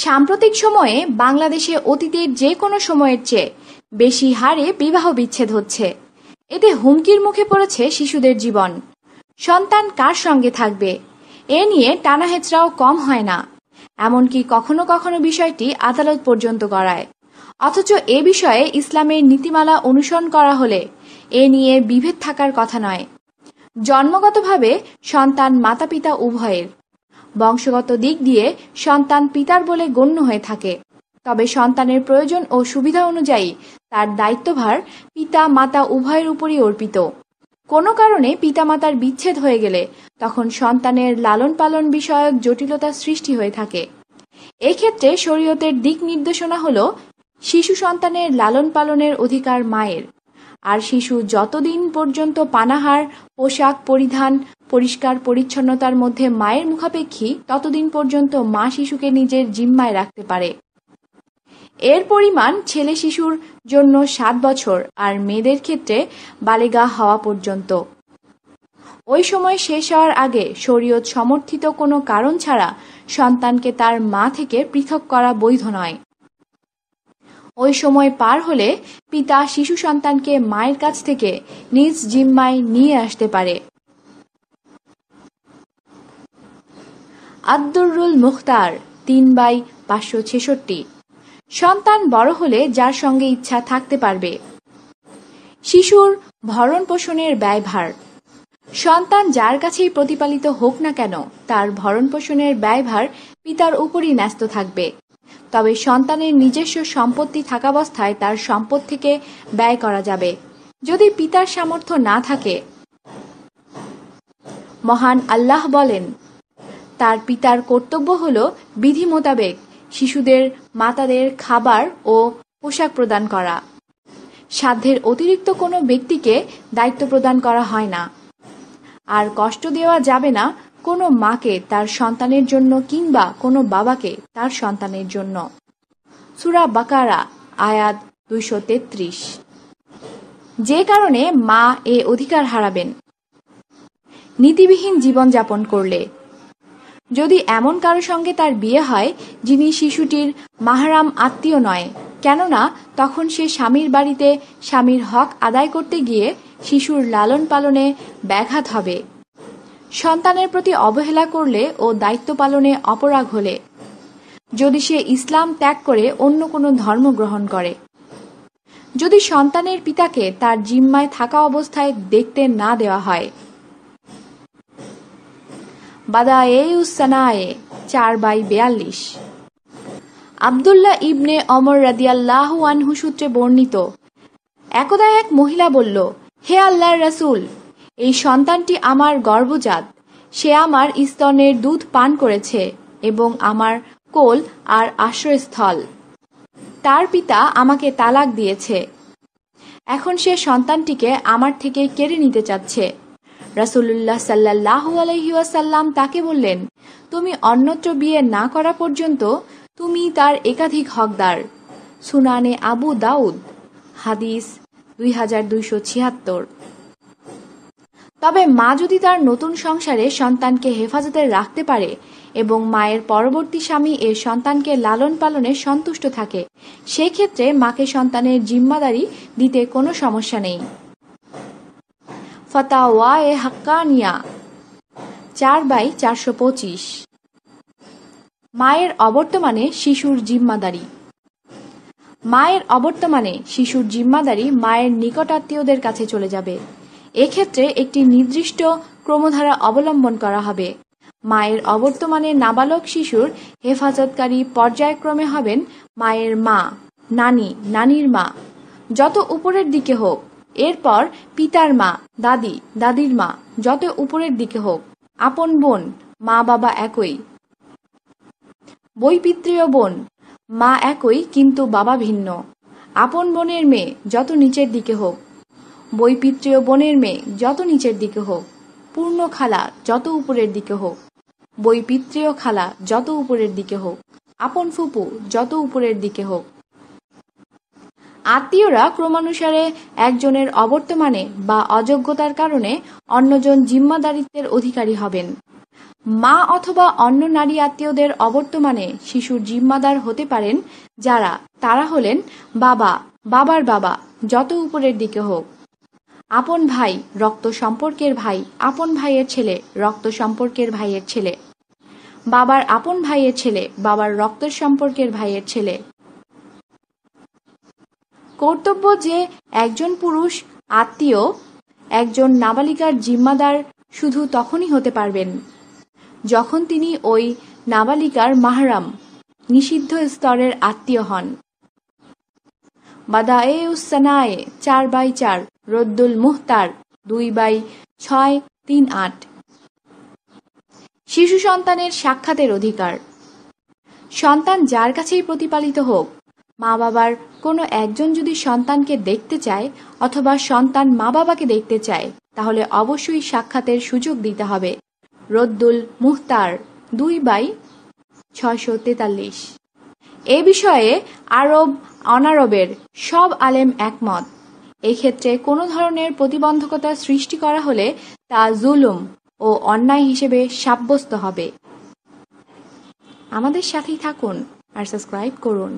সাম্প্রতিক সময়ে বাংলাদেশে অতীতের যে কোনো সময়ের চেয়ে বেশি হারে বিবাহ বিচ্ছেদ হচ্ছে। এতে হুমকির মুখে পড়েছে শিশুদের জীবন। সন্তান কার সঙ্গে থাকবে এ নিয়ে টানাহেচড়াও কম হয় না। এমনকি কখনো কখনো বিষয়টি আদালত পর্যন্ত গড়ায়। অথচ এ বিষয়ে ইসলামের নীতিমালা অনুসরণ করা হলে এ নিয়ে বিভেদ থাকার কথা নয়। জন্মগতভাবে সন্তান মাতা পিতা উভয়ের। বংশগত দিক দিয়ে সন্তান পিতার বলে গণ্য হয়ে থাকে। তবে সন্তানের প্রয়োজন ও সুবিধা অনুযায়ী তার দায়িত্বভার পিতা মাতা উভয়ের উপরই অর্পিত। কোনো কারণে পিতামাতার বিচ্ছেদ হয়ে গেলে তখন সন্তানের লালন পালন বিষয়ক জটিলতা সৃষ্টি হয়ে থাকে। এক্ষেত্রে শরীয়তের দিক নির্দেশনা হল শিশু সন্তানের লালন পালনের অধিকার মায়ের, আর শিশু যতদিন পর্যন্ত পানাহার, পোশাক পরিধান, পরিষ্কার পরিচ্ছন্নতার মধ্যে মায়ের মুখাপেক্ষী ততদিন পর্যন্ত মা শিশুকে নিজের জিম্মায় রাখতে পারে। এর পরিমাণ ছেলে শিশুর জন্য 7 বছর আর মেয়েদের ক্ষেত্রে বালেগা হওয়া পর্যন্ত। ওই সময় শেষ হওয়ার আগে শরীয়ত সমর্থিত কোনো কারণ ছাড়া সন্তানকে তার মা থেকে পৃথক করা বৈধ নয়। ওই সময় পার হলে পিতা শিশু সন্তানকে মায়ের কাছ থেকে নিজ জিম্মায় নিয়ে আসতে পারে। আদ-দুররুল মুখতার 3/566। সন্তান বড় হলে যার সঙ্গে ইচ্ছা থাকতে পারবে। শিশুর ভরণ পোষণের ব্যয়ভার। সন্তান যার কাছেই প্রতিপালিত হোক না কেন তার ভরণ পোষণের ব্যয়ভার পিতার উপরই ন্যস্ত থাকবে। তবে সন্তানের নিজস্ব সম্পত্তি থাকাবস্থায় তার সম্পদ থেকে ব্যয় করা যাবে। যদি পিতার সামর্থ্য না থাকে, মহান আল্লাহ বলেন, তার পিতার কর্তব্য হল বিধি মোতাবেক শিশুদের মাতাদের খাবার ও পোশাক প্রদান করা। সাধ্যের অতিরিক্ত কোনো ব্যক্তিকে দায়িত্ব প্রদান করা হয় না। আর কষ্ট দেওয়া যাবে না কোনো মাকে তার সন্তানের জন্য কিংবা কোনো বাবাকে তার সন্তানের জন্য। সূরা বাকারা আয়াত 233। যে কারণে মা এ অধিকার হারাবেন। নীতিবিহীন জীবনযাপন করলে। যদি এমন কারো সঙ্গে তার বিয়ে হয় যিনি শিশুটির মাহরাম আত্মীয় নয়, কেননা তখন সে স্বামীর বাড়িতে স্বামীর হক আদায় করতে গিয়ে শিশুর লালন পালনে ব্যাঘাত হবে। সন্তানের প্রতি অবহেলা করলে ও দায়িত্ব পালনে অপরাগ হলে। যদি সে ইসলাম ত্যাগ করে অন্য কোনো ধর্ম গ্রহণ করে। যদি সন্তানের পিতাকে তার জিম্মায় থাকা অবস্থায় দেখতে না দেওয়া হয়। বাদায়ে-উস-সানায়ে 4/42। আব্দুল্লাহ ইবনে ওমর রাদিয়াল্লাহু আনহু সূত্রে বর্ণিত, একদা এক মহিলা বলল, হে আল্লাহর রাসূল, এই সন্তানটি আমার গর্ভজাত। সে আমার স্তনের দুধ পান করেছে এবং আমার কোল আর আশ্রয়স্থল। তার পিতা আমাকে তালাক দিয়েছে। এখন সে সন্তানটিকে আমার থেকে কেড়ে নিতে চাচ্ছে। রাসূলুল্লাহ সাল্লাল্লাহু আলাইহি ওয়াসাল্লাম তাকে বললেন, তুমি অন্যত্র বিয়ে না করা পর্যন্ত তুমি তার একাধিক হকদার। সুনানে আবু দাউদ হাদিস 2276। তবে মা যদি তার নতুন সংসারে সন্তানকে হেফাজতে রাখতে পারে এবং মায়ের পরবর্তী স্বামী এর সন্তানকে লালন পালনে সন্তুষ্ট থাকে, সেক্ষেত্রে মাকে সন্তানের জিম্মাদারি দিতে কোনো সমস্যা নেই। ফাতাওয়ায়ে হাক্কানিয়া 4/425। মায়ের অবর্তমানে শিশুর জিম্মাদারি। মায়ের অবর্তমানে শিশুর জিম্মাদারি মায়ের নিকটাত্মীয়দের কাছে চলে যাবে। এক্ষেত্রে একটি নির্দিষ্ট ক্রমধারা অবলম্বন করা হবে। মায়ের অবর্তমানে নাবালক শিশুর হেফাজতকারী পর্যায়ক্রমে হবেন মায়ের মা, নানি, নানির মা, যত উপরের দিকে হোক। এরপর পিতার মা, দাদি, দাদির মা, যত উপরের দিকে হোক। আপন বোন, মা বাবা একই। বৈপিত্রীয় বোন, মা একই কিন্তু বাবা ভিন্ন। আপন বোনের মেয়ে যত নিচের দিকে হোক। বৈপিত্রীয় বোনের মেয়ে যত নিচের দিকে হোক। পূর্ণ খালা যত উপরের দিকে হোক। বৈপিত্রীয় খালা যত উপরের দিকে হোক। আপন ফুপু যত উপরের দিকে হোক। আত্মীয়রা ক্রমানুসারে একজনের অবর্তমানে বা অযোগ্যতার কারণে অন্যজন জিম্মাদারিত্বের অধিকারী হবেন। মা অথবা অন্য নারী আত্মীয়দের অবর্তমানে শিশুর জিম্মাদার হতে পারেন যারা, তারা হলেন বাবা, বাবার বাবা, যত উপরের দিকে হোক, আপন ভাই, রক্ত সম্পর্কের ভাই, আপন ভাইয়ের ছেলে, রক্ত সম্পর্কের ভাইয়ের ছেলে, বাবার আপন ভাইয়ের ছেলে, বাবার রক্তের সম্পর্কের ভাইয়ের ছেলে। কর্তব্য যে একজন পুরুষ আত্মীয় একজন নাবালিকার জিম্মাদার শুধু তখনই হতে পারবেন যখন তিনি ওই নাবালিকার মাহরাম, নিষিদ্ধ স্তরের আত্মীয় হন। বাদায়ে-উস-সানায়ে 4/4, রদ্দুল মুহতার 2/638। শিশু সন্তানের সাক্ষাতের অধিকার। সন্তান যার কাছেই প্রতিপালিত হোক, মা বাবার কোনো একজন যদি সন্তানকে দেখতে চায় অথবা সন্তান মা বাবাকে দেখতে চায়, তাহলে অবশ্যই সাক্ষাতের সুযোগ দিতে হবে। রদ্দুল মুহতার 2/643। এ বিষয়ে আরব অনারবের সব আলেম একমত। এক্ষেত্রে কোনো ধরনের প্রতিবন্ধকতা সৃষ্টি করা হলে তা জুলুম ও অন্যায় হিসেবে সাব্যস্ত হবে। আমাদের সাথেই থাকুন আর সাবস্ক্রাইব করুন।